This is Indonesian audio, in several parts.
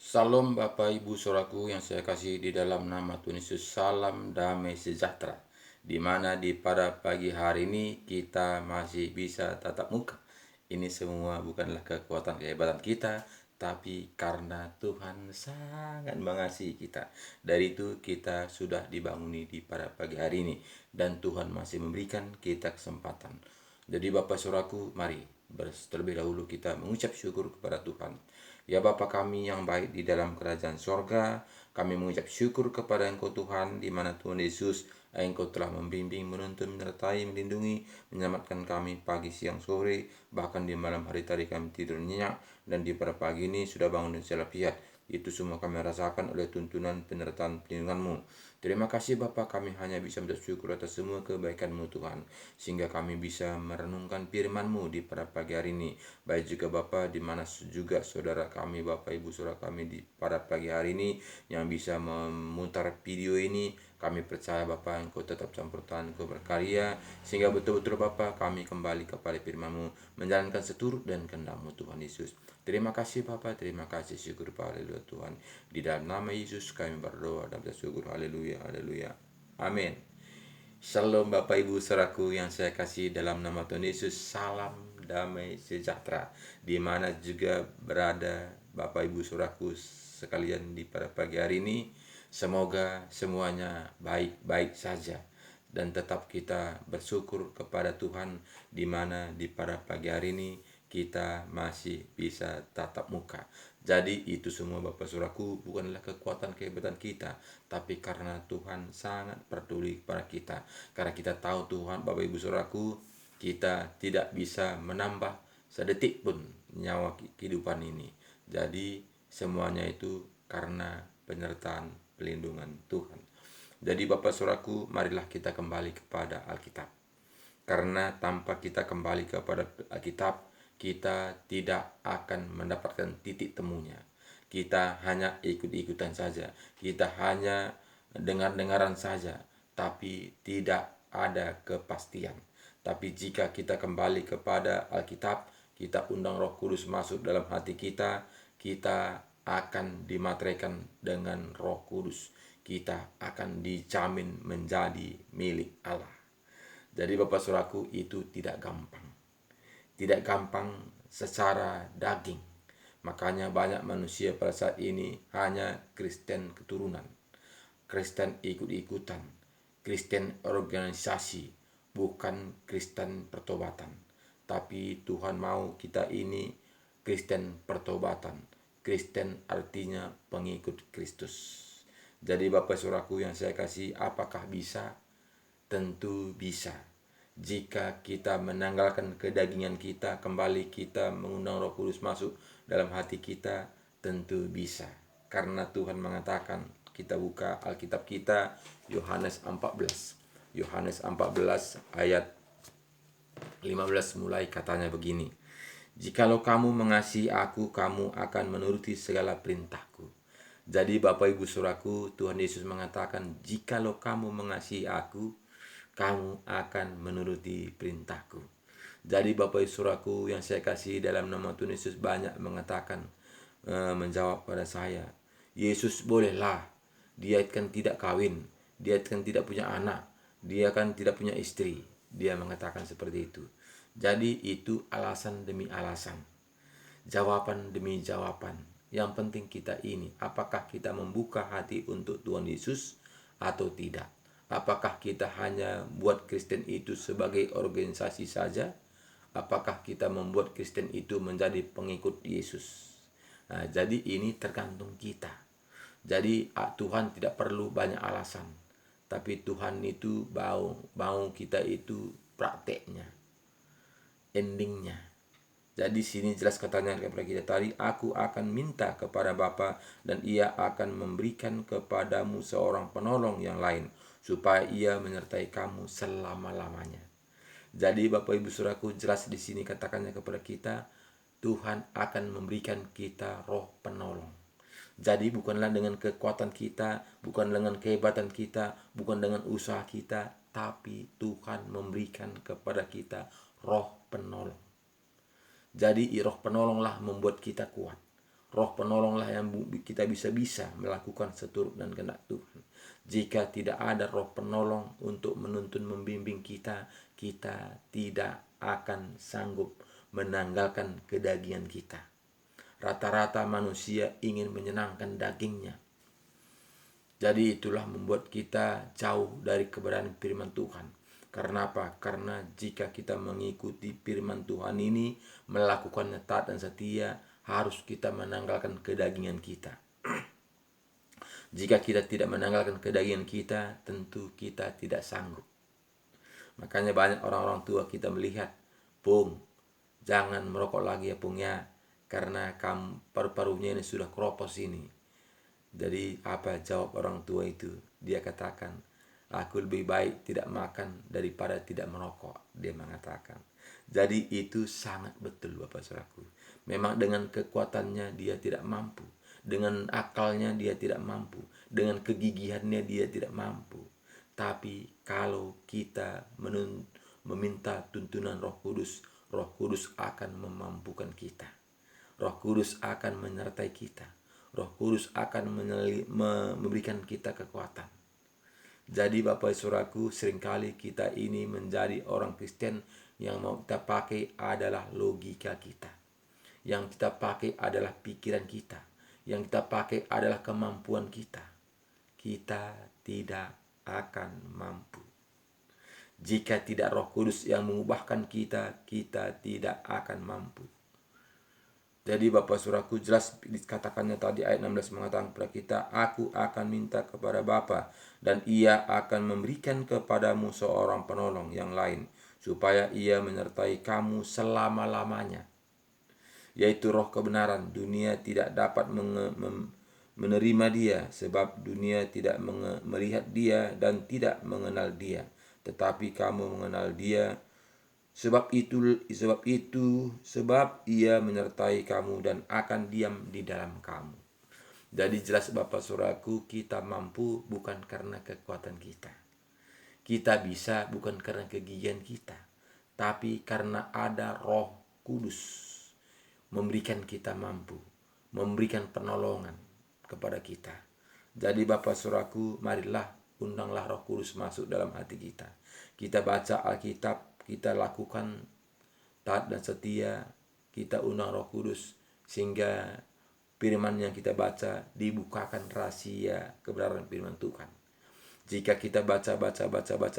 Salam Bapak Ibu Saudaraku yang saya kasih di dalam nama Tuhan Yesus. Salam damai sejahtera. Di mana pada pagi hari ini kita masih bisa tatap muka. Ini semua bukanlah kekuatan kehebatan kita, tapi karena Tuhan sangat mengasihi kita. Dari itu kita sudah dibanguni pada pagi hari ini. Dan Tuhan masih memberikan kita kesempatan. Jadi Bapak Saudaraku, mari terlebih dahulu kita mengucap syukur kepada Tuhan. Ya Bapa kami yang baik di dalam kerajaan sorga, kami mengucap syukur kepada Engkau Tuhan, di mana Tuhan Yesus, Engkau telah membimbing, menuntun, menyertai, melindungi, menyelamatkan kami pagi, siang, sore, bahkan di malam hari tadi kami tidur nyenyak, dan di pada pagi ini sudah bangun dan siap lihat. Itu semua kami rasakan oleh tuntunan penyertaan perlindungan-Mu. Terima kasih Bapa, kami hanya bisa bersyukur atas semua kebaikan-Mu Tuhan, sehingga kami bisa merenungkan firman-Mu di pada pagi hari ini. Baik juga Bapa, di mana juga saudara kami, Bapak Ibu saudara kami di pada pagi hari ini yang bisa memutar video ini, kami percaya Bapa Engkau tetap campur tangan, Engkau berkarya, sehingga betul-betul Bapa kami kembali kepada firman-Mu, menjalankan seturut dan kehendak-Mu Tuhan Yesus. Terima kasih Bapa, terima kasih, syukur haleluya Tuhan. Di dalam nama Yesus kami berdoa dan bersyukur, haleluya, haleluya. Amin. Shalom Bapak Ibu Saudaraku yang saya kasih dalam nama Tuhan Yesus. Salam damai sejahtera di mana juga berada Bapak Ibu Saudaraku sekalian di pada pagi hari ini. Semoga semuanya baik-baik saja dan tetap kita bersyukur kepada Tuhan di mana di pada pagi hari ini kita masih bisa tatap muka. Jadi itu semua Bapak Saudaraku bukanlah kekuatan kehebatan kita, tapi karena Tuhan sangat peduli kepada kita. Karena kita tahu Tuhan, Bapak Ibu Saudaraku, kita tidak bisa menambah sedetik pun nyawa kehidupan ini. Jadi semuanya itu karena penyertaan pelindungan Tuhan. Jadi Bapak Saudaraku, marilah kita kembali kepada Alkitab. Karena tanpa kita kembali kepada Alkitab, kita tidak akan mendapatkan titik temunya. Kita hanya ikut-ikutan saja. Kita hanya dengar-dengaran saja, tapi tidak ada kepastian. Tapi jika kita kembali kepada Alkitab, kita undang Roh Kudus masuk dalam hati kita, kita akan dimateraikan dengan Roh Kudus. Kita akan dijamin menjadi milik Allah. Jadi Bapak Saudaraku, itu tidak gampang. Tidak gampang secara daging. Makanya banyak manusia pada saat ini hanya Kristen keturunan, Kristen ikut-ikutan, Kristen organisasi, bukan Kristen pertobatan. Tapi Tuhan mau kita ini Kristen pertobatan. Kristen artinya pengikut Kristus. Jadi Bapak Saudaraku yang saya kasih, apakah bisa? Tentu bisa. Jika kita menanggalkan kedagingan kita, kembali kita mengundang Roh Kudus masuk dalam hati kita, tentu bisa. Karena Tuhan mengatakan, kita buka Alkitab kita, Yohanes 14. Yohanes 14 ayat 15 mulai katanya begini. Jikalau kamu mengasihi aku, kamu akan menuruti segala perintahku. Jadi Bapak Ibu Saudaraku, Tuhan Yesus mengatakan, jikalau kamu mengasihi aku, kamu akan menuruti perintahku. Jadi Bapak Ibu Saudaraku yang saya kasih dalam nama Tuhan Yesus banyak mengatakan, menjawab pada saya, Yesus bolehlah, dia kan tidak kawin, dia kan tidak punya anak, dia kan tidak punya istri. Dia mengatakan seperti itu. Jadi itu alasan demi alasan, jawaban demi jawaban. Yang penting kita ini, apakah kita membuka hati untuk Tuhan Yesus atau tidak? Apakah kita hanya buat Kristen itu sebagai organisasi saja? Apakah kita membuat Kristen itu menjadi pengikut Yesus? Nah, jadi ini tergantung kita. Jadi Tuhan tidak perlu banyak alasan, tapi Tuhan itu mau kita itu prakteknya, endingnya. Jadi sini jelas katanya kepada kita tadi, aku akan minta kepada Bapa dan ia akan memberikan kepadamu seorang penolong yang lain, supaya ia menyertai kamu selama-lamanya. Jadi Bapak Ibu Saudaraku, jelas di sini katakannya kepada kita, Tuhan akan memberikan kita roh penolong. Jadi bukanlah dengan kekuatan kita, bukan dengan kehebatan kita, bukan dengan usaha kita, tapi Tuhan memberikan kepada kita roh penolong. Jadi roh penolonglah membuat kita kuat. Roh penolonglah yang kita bisa melakukan seturut dan kehendak Tuhan. Jika tidak ada roh penolong untuk menuntun membimbing kita, kita tidak akan sanggup menanggalkan kedagingan kita. Rata-rata manusia ingin menyenangkan dagingnya. Jadi itulah membuat kita jauh dari kebenaran firman Tuhan. Karena apa? Karena jika kita mengikuti firman Tuhan ini, melakukannya taat dan setia, harus kita menanggalkan kedagingan kita. Jika kita tidak menanggalkan kedagingan kita, tentu kita tidak sanggup. Makanya banyak orang-orang tua kita melihat, Pung, jangan merokok lagi ya Pung ya, karena paru-parunya ini sudah keropos ini. Jadi apa jawab orang tua itu? Dia katakan, aku lebih baik tidak makan daripada tidak merokok, dia mengatakan. Jadi itu sangat betul Bapak Saudaraku. Memang dengan kekuatannya dia tidak mampu, dengan akalnya dia tidak mampu, dengan kegigihannya dia tidak mampu. Tapi kalau kita meminta tuntunan Roh Kudus akan memampukan kita. Roh Kudus akan menyertai kita. Roh Kudus akan memberikan kita kekuatan. Jadi Bapak Saudaraku, seringkali kita ini menjadi orang Kristen yang mau kita pakai adalah logika kita. Yang kita pakai adalah pikiran kita. Yang kita pakai adalah kemampuan kita. Kita tidak akan mampu. Jika tidak Roh Kudus yang mengubahkan kita, kita tidak akan mampu. Jadi Bapak Saudaraku, jelas dikatakannya tadi ayat 16 mengatakan kepada kita, aku akan minta kepada Bapa dan ia akan memberikan kepadamu seorang penolong yang lain, supaya ia menyertai kamu selama-lamanya, yaitu Roh kebenaran. Dunia tidak dapat menerima dia, sebab dunia tidak melihat dia dan tidak mengenal dia. Tetapi kamu mengenal dia, Sebab ia menyertai kamu dan akan diam di dalam kamu. Jadi jelas Bapak Saudaraku, kita mampu bukan karena kekuatan kita. Kita bisa bukan karena kegigihan kita, tapi karena ada Roh Kudus memberikan kita mampu, memberikan penolongan kepada kita. Jadi Bapak Saudaraku, marilah undanglah Roh Kudus masuk dalam hati kita. Kita baca Alkitab, kita lakukan taat dan setia, kita undang Roh Kudus sehingga firman yang kita baca dibukakan rahasia kebenaran firman Tuhan. Jika kita baca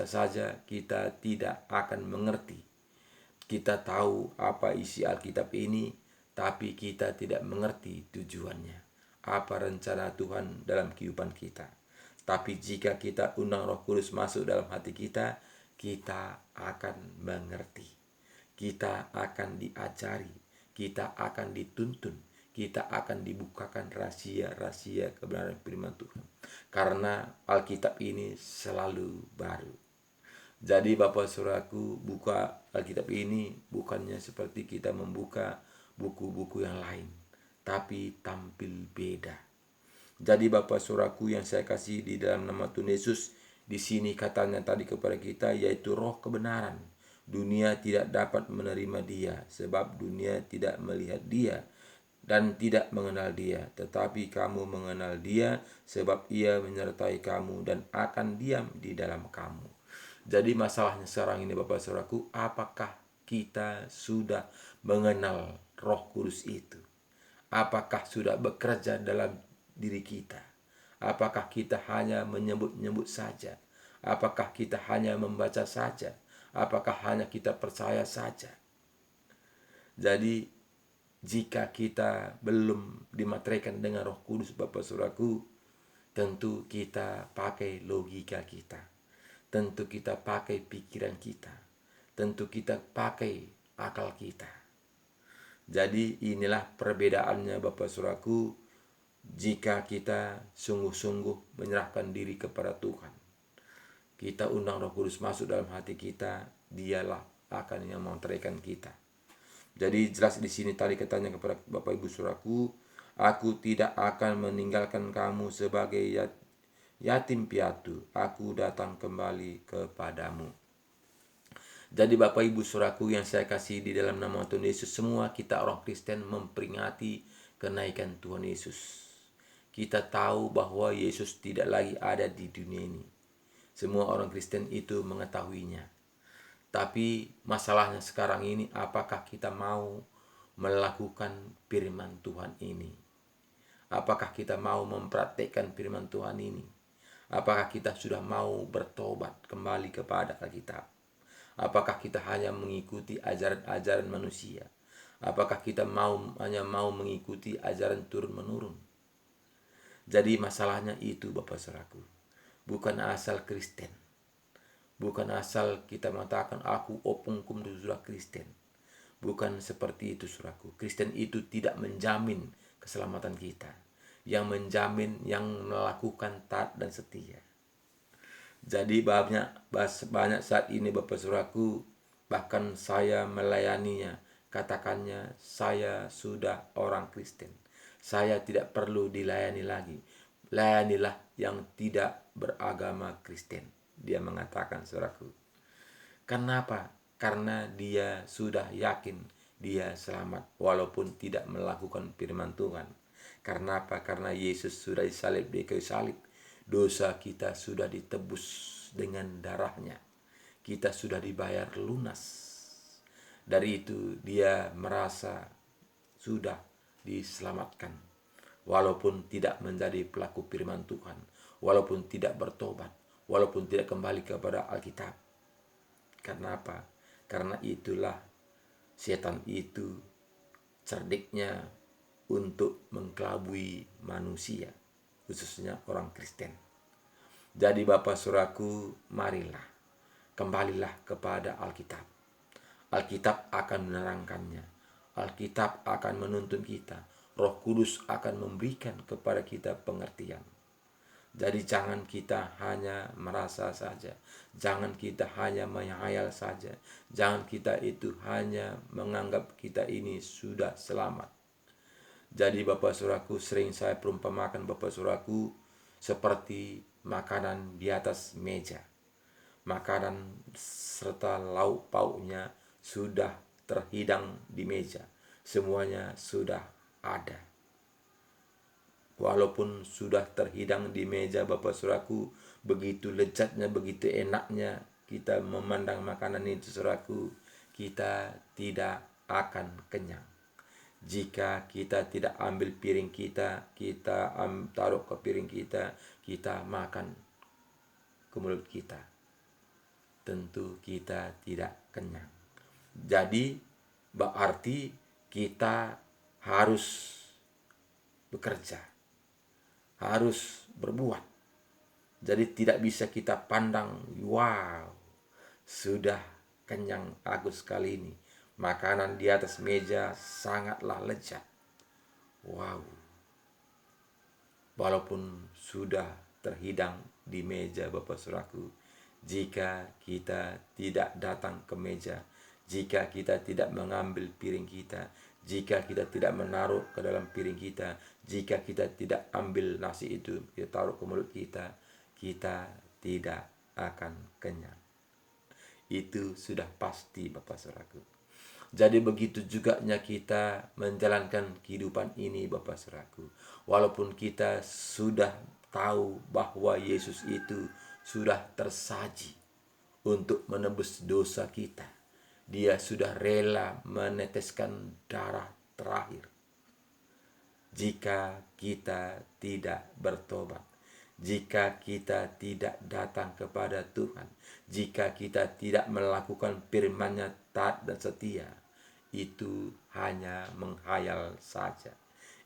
saja, kita tidak akan mengerti. Kita tahu apa isi Alkitab ini, tapi kita tidak mengerti tujuannya, apa rencana Tuhan dalam kehidupan kita. Tapi jika kita undang Roh Kudus masuk dalam hati kita, kita akan mengerti, kita akan diajari, kita akan dituntun, kita akan dibukakan rahasia-rahasia kebenaran firman Tuhan. Karena Alkitab ini selalu baru. Jadi Bapak Saudaraku, buka Alkitab ini bukannya seperti kita membuka buku-buku yang lain, tapi tampil beda. Jadi Bapak Saudaraku yang saya kasih di dalam nama Tuhan Yesus, di sini katanya tadi kepada kita, yaitu Roh kebenaran. Dunia tidak dapat menerima dia, sebab dunia tidak melihat dia dan tidak mengenal dia. Tetapi kamu mengenal dia, sebab ia menyertai kamu dan akan diam di dalam kamu. Jadi masalahnya sekarang ini Bapak Saudaraku, apakah kita sudah mengenal Roh Kudus itu? Apakah sudah bekerja dalam diri kita? Apakah kita hanya menyebut-nyebut saja? Apakah kita hanya membaca saja? Apakah hanya kita percaya saja? Jadi jika kita belum dimateraikan dengan Roh Kudus Bapak Saudaraku, tentu kita pakai logika kita. Tentu kita pakai pikiran kita. Tentu kita pakai akal kita. Jadi inilah perbedaannya Bapak Saudaraku, jika kita sungguh-sungguh menyerahkan diri kepada Tuhan, kita undang Roh Kudus masuk dalam hati kita, dialah akan yang memerintahkan kita. Jadi jelas di sini tadi katanya kepada Bapak Ibu Saudaraku, aku tidak akan meninggalkan kamu sebagai yatim piatu, aku datang kembali kepadamu. Jadi Bapak Ibu Saudaraku yang saya kasih di dalam nama Tuhan Yesus, semua kita orang Kristen memperingati kenaikan Tuhan Yesus. kita tahu bahwa Yesus tidak lagi ada di dunia ini. Semua orang Kristen itu mengetahuinya. Tapi masalahnya sekarang ini, apakah kita mau melakukan firman Tuhan ini? Apakah kita mau mempraktekkan firman Tuhan ini? Apakah kita sudah mau bertobat kembali kepada Alkitab? Apakah kita hanya mengikuti ajaran-ajaran manusia? Apakah kita hanya mau mengikuti ajaran turun-menurun? Jadi masalahnya itu, Bapak Saudaraku. Bukan asal Kristen. Bukan asal kita mengatakan aku opungkum sudah Kristen. Bukan seperti itu, Saudaraku. Kristen itu tidak menjamin keselamatan kita. Yang menjamin yang melakukan taat dan setia. Jadi banyak saat ini, Bapak Saudaraku, bahkan saya melayaninya, katakannya saya sudah orang Kristen. Saya tidak perlu dilayani lagi. Layanilah yang tidak beragama Kristen. Dia mengatakan, saudaraku. Kenapa? Karena dia sudah yakin dia selamat walaupun tidak melakukan firman Tuhan. Karena apa? Karena Yesus sudah disalib di kayu salib. Dosa kita sudah ditebus dengan darahnya. Kita sudah dibayar lunas. Dari itu dia merasa sudah diselamatkan. Walaupun tidak menjadi pelaku firman Tuhan. Walaupun tidak bertobat. Walaupun tidak kembali kepada Alkitab. Karena apa? Karena itulah setan itu cerdiknya untuk mengkelabui manusia, khususnya orang Kristen. Jadi Bapak Saudaraku, marilah, kembalilah kepada Alkitab. Alkitab akan menerangkannya. Alkitab akan menuntun kita. Roh Kudus akan memberikan kepada kita pengertian. Jadi jangan kita hanya merasa saja. Jangan kita hanya menghayal saja. Jangan kita itu hanya menganggap kita ini sudah selamat. Jadi Bapak Saudaraku, sering saya perumpamakan Bapak Saudaraku seperti makanan di atas meja. Makanan serta lauk pauknya sudah terhidang di meja. Semuanya sudah ada. Walaupun sudah terhidang di meja, Bapak Saudaraku, begitu lezatnya, begitu enaknya kita memandang makanan itu, Saudaraku, kita tidak akan kenyang. Jika kita tidak ambil piring kita, kita taruh ke piring kita makan ke mulut kita, tentu kita tidak kenyang. Jadi berarti kita harus bekerja, harus berbuat. Jadi tidak bisa kita pandang, wow, sudah kenyang aku sekali ini. Makanan di atas meja sangatlah lezat. Wow. Walaupun sudah terhidang di meja, Bapak Saudaraku, jika kita tidak datang ke meja, jika kita tidak mengambil piring kita, jika kita tidak menaruh ke dalam piring kita, jika kita tidak ambil nasi itu, kita taruh ke mulut kita, kita tidak akan kenyang. Itu sudah pasti, Bapak Saudaraku. Jadi begitu juga kita menjalankan kehidupan ini, Bapak Saudaraku. Walaupun kita sudah tahu bahwa Yesus itu sudah tersaji untuk menebus dosa kita. Dia sudah rela meneteskan darah terakhir. Jika kita tidak bertobat, jika kita tidak datang kepada Tuhan, jika kita tidak melakukan firman-Nya taat dan setia, itu hanya menghayal saja.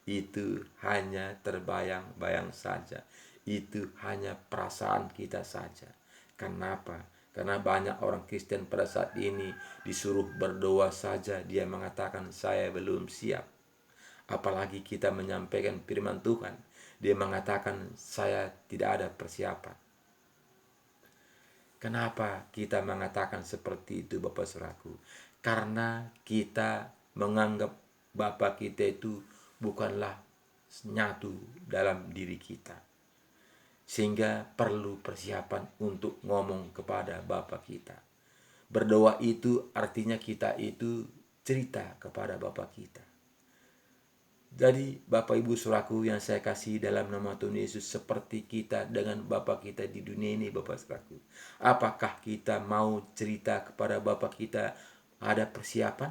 Itu hanya terbayang-bayang saja. Itu hanya perasaan kita saja. Kenapa? Karena banyak orang Kristen pada saat ini disuruh berdoa saja, dia mengatakan saya belum siap. Apalagi kita menyampaikan firman Tuhan, dia mengatakan saya tidak ada persiapan. Kenapa kita mengatakan seperti itu, Bapak Saudaraku? Karena kita menganggap Bapa kita itu bukanlah nyatu dalam diri kita. Sehingga perlu persiapan untuk ngomong kepada Bapa kita. Berdoa itu artinya kita itu cerita kepada Bapa kita. Jadi Bapak Ibu Saudaraku yang saya kasih dalam nama Tuhan Yesus, seperti kita dengan Bapak kita di dunia ini Bapak Saudaraku. Apakah kita mau cerita kepada Bapak kita ada persiapan?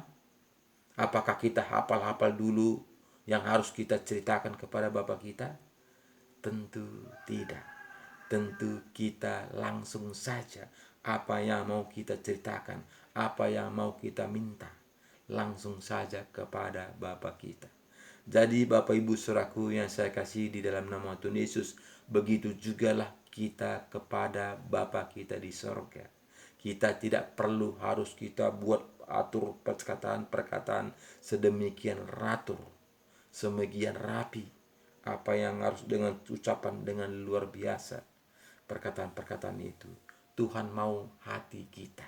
Apakah kita hafal-hafal dulu yang harus kita ceritakan kepada Bapak kita? Tentu tidak. Tentu kita langsung saja apa yang mau kita ceritakan, apa yang mau kita minta, langsung saja kepada Bapa kita. Jadi Bapak Ibu Saudaraku yang saya kasih di dalam nama Tuhan Yesus, begitu jugalah kita kepada Bapa kita di sorga. Kita tidak perlu harus kita buat atur perkataan-perkataan sedemikian ratur, semikian rapi, apa yang harus dengan ucapan dengan luar biasa. Perkataan-perkataan itu Tuhan mau hati kita.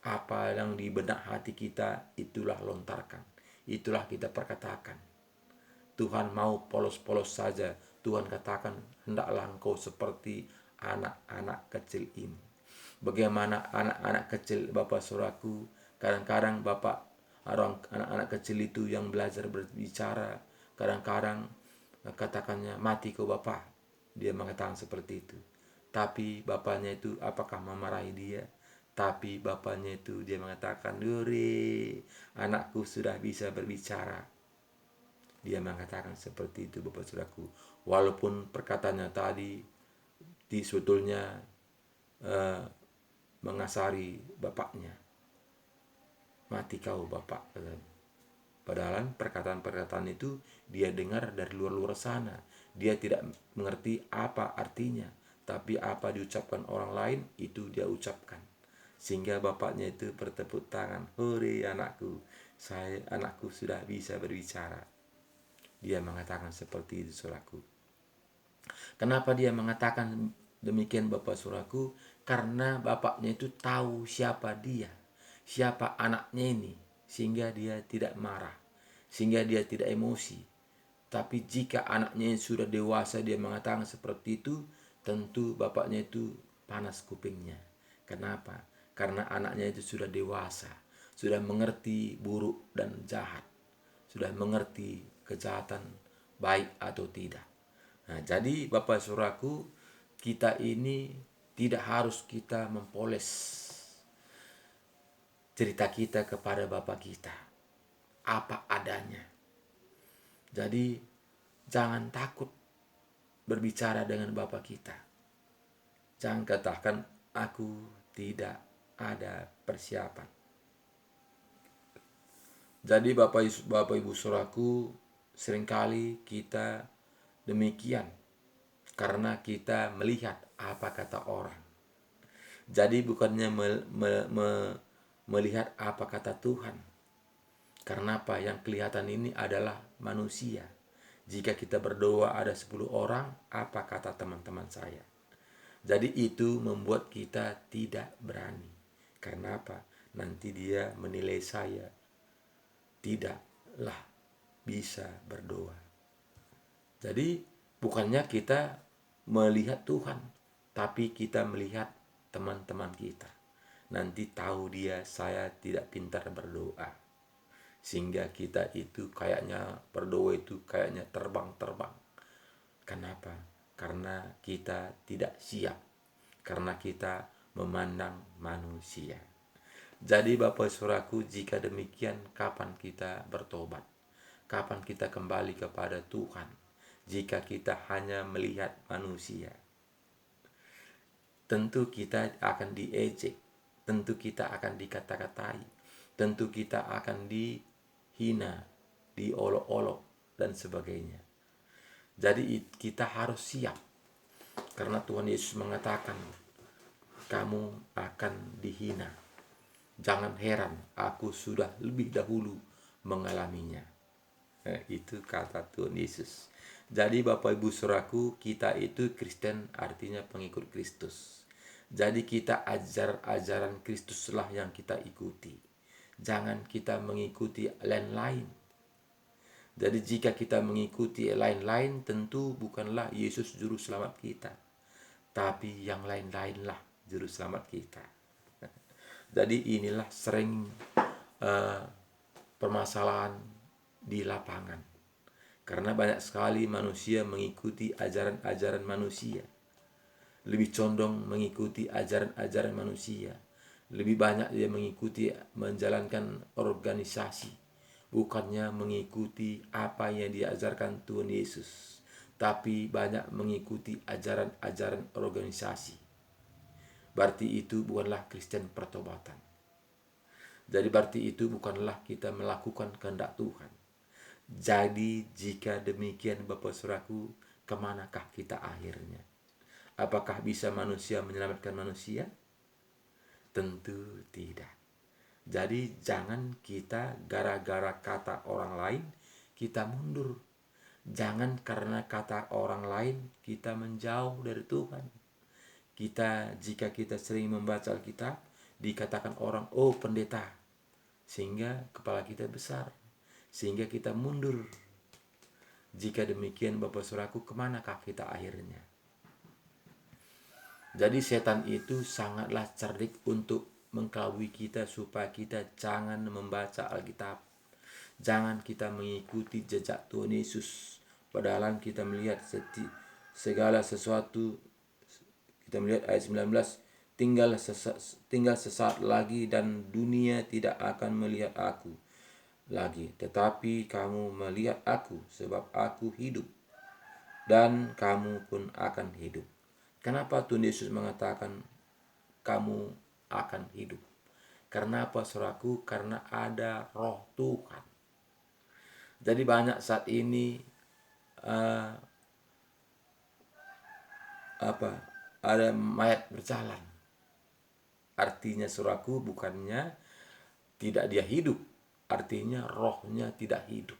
Apa yang di benak hati kita, itulah lontarkan, itulah kita perkatakan. Tuhan mau polos-polos saja. Tuhan katakan, hendaklah engkau seperti anak-anak kecil ini. Bagaimana anak-anak kecil Bapak Saudaraku, kadang-kadang Bapak anak-anak kecil itu yang belajar berbicara, kadang-kadang katakannya, mati kau Bapak. Dia mengatakan seperti itu. Tapi bapaknya itu apakah memarahi dia? Tapi bapaknya itu dia mengatakan, "Dore, anakku sudah bisa berbicara." Dia mengatakan seperti itu Bapak Saudaraku. Walaupun perkataannya tadi sebetulnya mengasari bapaknya. Mati kau Bapak. Padahal perkataan-perkataan itu dia dengar dari luar-luar sana. Dia tidak mengerti apa artinya. Tapi apa diucapkan orang lain, itu dia ucapkan. Sehingga bapaknya itu bertepuk tangan. Hore anakku, anakku sudah bisa berbicara. Dia mengatakan seperti itu saudaraku. Kenapa dia mengatakan demikian Bapak Saudaraku? Karena bapaknya itu tahu siapa dia, siapa anaknya ini, sehingga dia tidak marah, sehingga dia tidak emosi. Tapi jika anaknya sudah dewasa dia mengatakan seperti itu, tentu bapaknya itu panas kupingnya. Kenapa? Karena anaknya itu sudah dewasa, sudah mengerti buruk dan jahat, sudah mengerti kejahatan baik atau tidak. Nah, jadi Bapak Saudaraku, kita ini tidak harus kita mempoles cerita kita kepada Bapak kita apa adanya. Jadi jangan takut berbicara dengan Bapak kita. Jangan katakan aku tidak ada persiapan. Jadi Bapak Ibu Saudaraku, seringkali kita demikian karena kita melihat apa kata orang. Jadi bukannya melihat apa kata Tuhan. Karena apa yang kelihatan ini adalah manusia. Jika kita berdoa ada 10 orang, apa kata teman-teman saya? Jadi itu membuat kita tidak berani. Karena apa? Nanti dia menilai saya tidaklah bisa berdoa. Jadi bukannya kita melihat Tuhan, tapi kita melihat teman-teman kita. Nanti tahu dia saya tidak pintar berdoa. Sehingga kita itu kayaknya berdoa itu kayaknya terbang-terbang. Kenapa? Karena kita tidak siap. Karena kita memandang manusia. Jadi Bapak Saudaraku, jika demikian kapan kita bertobat? Kapan kita kembali kepada Tuhan? Jika kita hanya melihat manusia, tentu kita akan diejek, tentu kita akan dikata-katai, tentu kita akan dihina, diolok-olok, dan sebagainya. Jadi kita harus siap, karena Tuhan Yesus mengatakan, kamu akan dihina. Jangan heran, aku sudah lebih dahulu mengalaminya. Itu kata Tuhan Yesus. Jadi Bapak Ibu Saudaraku, kita itu Kristen artinya pengikut Kristus. Jadi kita ajaran Kristuslah yang kita ikuti. Jangan kita mengikuti lain-lain. Jadi jika kita mengikuti lain-lain, tentu bukanlah Yesus juru selamat kita, tapi yang lain-lainlah juru selamat kita. Jadi inilah sering permasalahan di lapangan. Karena banyak sekali manusia mengikuti ajaran-ajaran manusia, lebih condong mengikuti ajaran-ajaran manusia, lebih banyak dia mengikuti menjalankan organisasi, bukannya mengikuti apa yang diajarkan Tuhan Yesus, tapi banyak mengikuti ajaran-ajaran organisasi. Berarti itu bukanlah Kristen pertobatan. Jadi berarti itu bukanlah kita melakukan kehendak Tuhan. Jadi jika demikian Bapak Saudaraku, kemanakah kita akhirnya? Apakah bisa manusia menyelamatkan manusia? Tentu tidak. Jadi jangan kita gara-gara kata orang lain kita mundur. Jangan karena kata orang lain kita menjauh dari Tuhan. Jika kita sering membaca Alkitab, dikatakan orang, oh pendeta, sehingga kepala kita besar, sehingga kita mundur. Jika demikian Bapak Saudaraku, kemanakah kita akhirnya? Jadi setan itu sangatlah cerdik untuk mengkelabui kita supaya kita jangan membaca Alkitab. Jangan kita mengikuti jejak Tuhan Yesus. Padahal kita melihat segala sesuatu, kita melihat ayat 19, tinggal sesaat lagi dan dunia tidak akan melihat aku lagi, tetapi kamu melihat aku, sebab aku hidup dan kamu pun akan hidup. Kenapa Tuhan Yesus mengatakan kamu akan hidup? Karena apa saudaraku? Karena ada roh Tuhan. Jadi banyak saat ini ada mayat berjalan. Artinya saudaraku, bukannya tidak dia hidup, artinya rohnya tidak hidup.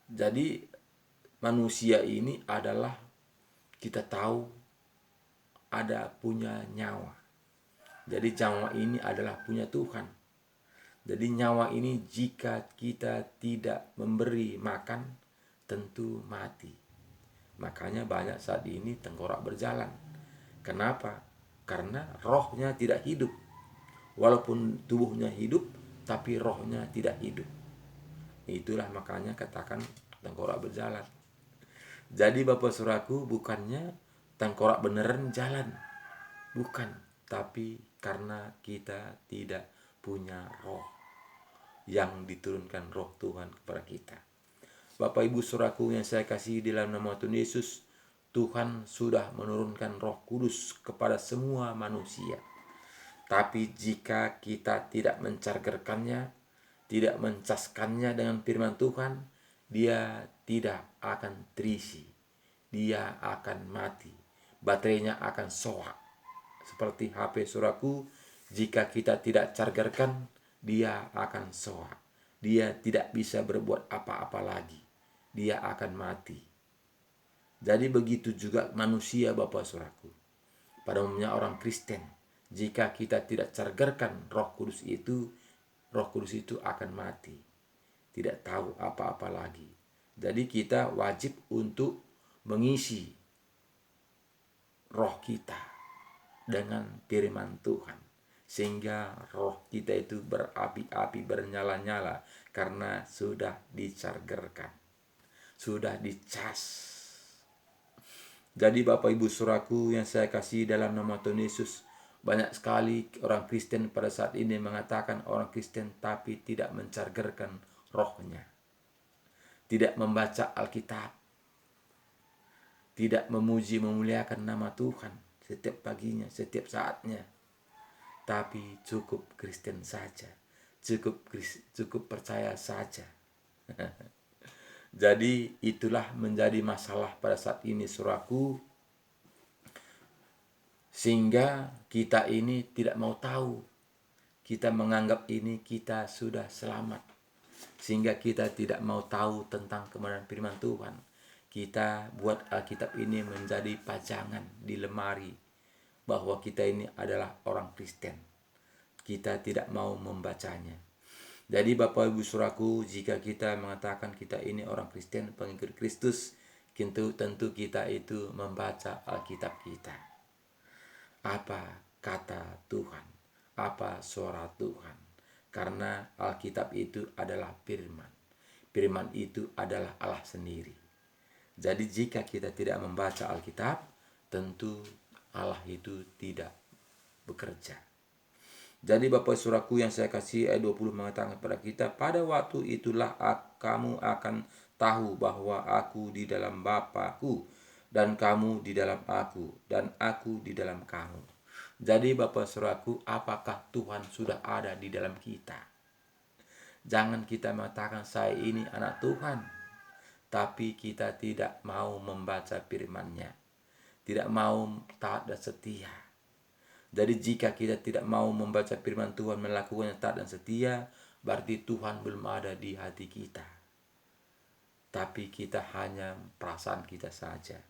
Jadi manusia ini adalah, kita tahu, ada punya nyawa. Jadi nyawa ini adalah punya Tuhan. Jadi nyawa ini jika kita tidak memberi makan, tentu mati. Makanya banyak saat ini tengkorak berjalan. Kenapa? Karena rohnya tidak hidup. Walaupun tubuhnya hidup, tapi rohnya tidak hidup. Itulah makanya katakan tengkorak berjalan. Jadi Bapak Saudaraku, bukannya tengkorak beneran jalan, bukan, tapi karena kita tidak punya roh yang diturunkan roh Tuhan kepada kita. Bapak Ibu Saudaraku yang saya kasih di dalam nama Tuhan Yesus, Tuhan sudah menurunkan Roh Kudus kepada semua manusia. Tapi jika kita tidak mencargerkannya, tidak mencaskannya dengan firman Tuhan, dia tidak akan terisi, dia akan mati, baterainya akan soak. Seperti HP saudaraku, jika kita tidak chargerkan, dia akan soak, dia tidak bisa berbuat apa-apa lagi, dia akan mati. Jadi begitu juga manusia Bapak saudaraku. Pada umumnya orang Kristen, jika kita tidak chargerkan Roh Kudus itu akan mati, tidak tahu apa-apa lagi. Jadi kita wajib untuk mengisi roh kita dengan firman Tuhan, sehingga roh kita itu berapi-api, bernyala-nyala, karena sudah dichargerkan, sudah dicas. Jadi Bapak Ibu Saudaraku yang saya kasih dalam nama Tuhan Yesus, banyak sekali orang Kristen pada saat ini mengatakan orang Kristen tapi tidak menchargerkan rohnya, tidak membaca Alkitab, tidak memuji memuliakan nama Tuhan setiap paginya, setiap saatnya, tapi cukup Kristen saja, cukup percaya saja. Jadi itulah menjadi masalah pada saat ini saudaraku, sehingga kita ini tidak mau tahu. Kita menganggap ini kita sudah selamat, sehingga kita tidak mau tahu tentang kebenaran firman Tuhan. Kita buat Alkitab ini menjadi pajangan di lemari, bahwa kita ini adalah orang Kristen. Kita tidak mau membacanya. Jadi Bapak Ibu Saudaraku, jika kita mengatakan kita ini orang Kristen, pengikut Kristus, tentu kita itu membaca Alkitab kita. Apa kata Tuhan? Apa suara Tuhan? Karena Alkitab itu adalah firman. firman itu adalah Allah sendiri. Jadi jika kita tidak membaca Alkitab, tentu Allah itu tidak bekerja. Jadi Bapak Saudaraku yang saya kasih, ayat 20 mengatakan kepada kita, pada waktu itulah kamu akan tahu bahwa aku di dalam Bapa-Ku, dan kamu di dalam aku, dan aku di dalam kamu. Jadi Bapak Saudaraku, apakah Tuhan sudah ada di dalam kita? Jangan kita mengatakan saya ini anak Tuhan, tapi kita tidak mau membaca firman-Nya, tidak mau taat dan setia. Jadi jika kita tidak mau membaca firman Tuhan, melakukannya taat dan setia, berarti Tuhan belum ada di hati kita. Tapi kita hanya perasaan kita saja.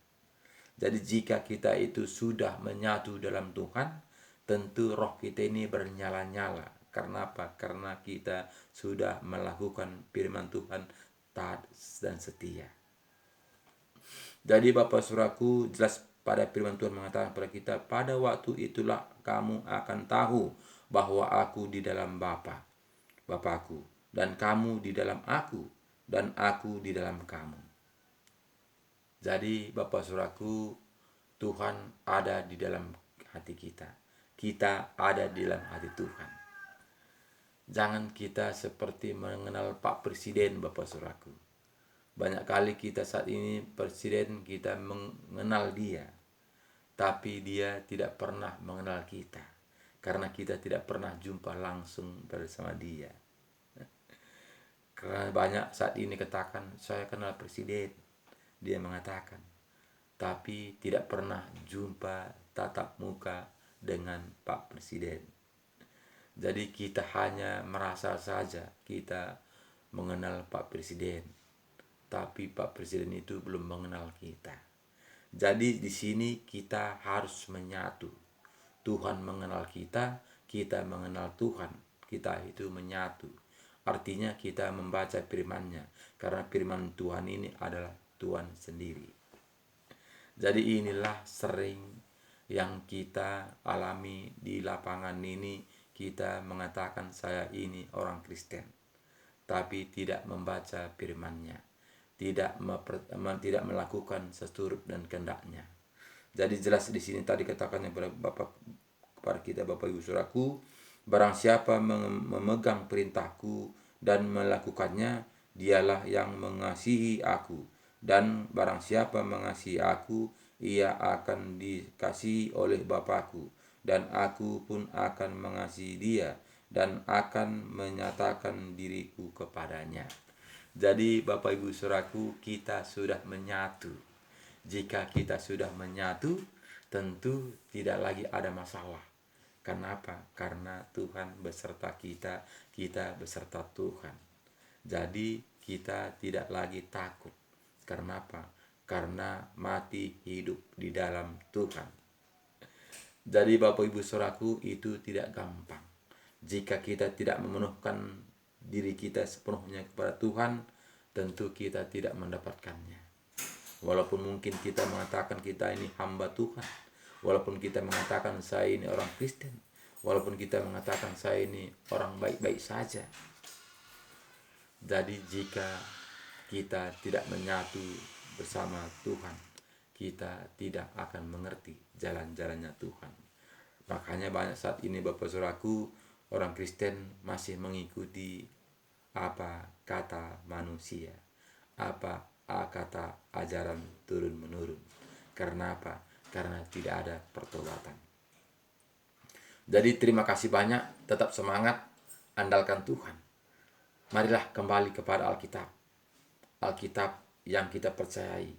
Jadi jika kita itu sudah menyatu dalam Tuhan, tentu roh kita ini bernyala-nyala. Karena apa? Karena kita sudah melakukan firman Tuhan taat dan setia. Jadi Bapak Saudaraku, jelas pada firman Tuhan mengatakan kepada kita, pada waktu itulah kamu akan tahu bahwa aku di dalam Bapa-Ku, dan kamu di dalam aku, dan aku di dalam kamu. Jadi Bapak Saudaraku, Tuhan ada di dalam hati kita. Kita ada di dalam hati Tuhan. Jangan kita seperti mengenal Pak Presiden, Bapak Saudaraku. Banyak kali kita saat ini presiden, kita mengenal dia, tapi dia tidak pernah mengenal kita, karena kita tidak pernah jumpa langsung bersama dia. Karena banyak saat ini katakan, saya kenal presiden, dia mengatakan, tapi tidak pernah jumpa tatap muka dengan Pak Presiden. Jadi kita hanya merasa saja kita mengenal Pak Presiden, tapi Pak Presiden itu belum mengenal kita. Jadi di sini kita harus menyatu. Tuhan mengenal kita, kita mengenal Tuhan. Kita itu menyatu. Artinya kita membaca firman-Nya, karena firman Tuhan ini adalah Tuhan sendiri. Jadi inilah sering yang kita alami di lapangan ini. Kita mengatakan saya ini orang Kristen, tapi tidak membaca firman-Nya, tidak melakukan seturut dan kehendak-Nya. Jadi jelas di sini tadi katakannya kepada kita Bapak Ibu Saudaraku, barang siapa memegang perintahku dan melakukannya, dialah yang mengasihi aku, dan barang siapa mengasihi aku, ia akan dikasihi oleh Bapakku, dan aku pun akan mengasihi dia dan akan menyatakan diriku kepadanya. Jadi Bapak Ibu Saudaraku, kita sudah menyatu. Jika kita sudah menyatu, tentu tidak lagi ada masalah. Kenapa? Karena Tuhan beserta kita, kita beserta Tuhan. Jadi kita tidak lagi takut. Kenapa? Karena mati hidup di dalam Tuhan. Jadi Bapak Ibu Saudaraku, itu tidak gampang. Jika kita tidak memenuhkan diri kita sepenuhnya kepada Tuhan, tentu kita tidak mendapatkannya. Walaupun mungkin kita mengatakan kita ini hamba Tuhan, walaupun kita mengatakan saya ini orang Kristen, walaupun kita mengatakan saya ini orang baik-baik saja. Jadi jika kita tidak menyatu bersama Tuhan, kita tidak akan mengerti jalan-jalannya Tuhan. Makanya banyak saat ini Bapak Saudaraku, orang Kristen masih mengikuti apa kata manusia, apa kata ajaran turun-menurun. Karena apa? Karena tidak ada pertobatan. Jadi terima kasih banyak, tetap semangat, andalkan Tuhan. Marilah kembali kepada Alkitab. Alkitab yang kita percayai.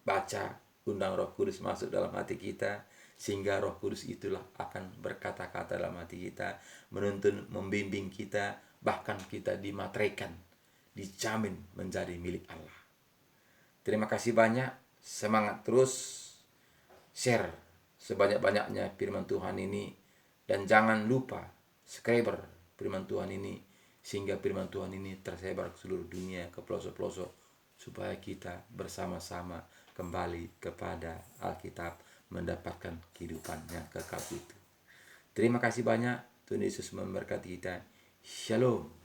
Baca, undang Roh Kudus masuk dalam hati kita, sehingga Roh Kudus itulah akan berkata-kata dalam hati kita, menuntun, membimbing kita, bahkan kita dimateraikan, dijamin menjadi milik Allah. Terima kasih banyak, semangat terus, share sebanyak-banyaknya firman Tuhan ini, dan jangan lupa subscriber firman Tuhan ini, sehingga firman Tuhan ini tersebar ke seluruh dunia, ke pelosok-pelosok, supaya kita bersama-sama kembali kepada Alkitab, mendapatkan kehidupan yang kekal itu. Terima kasih banyak. Tuhan Yesus memberkati kita. Shalom.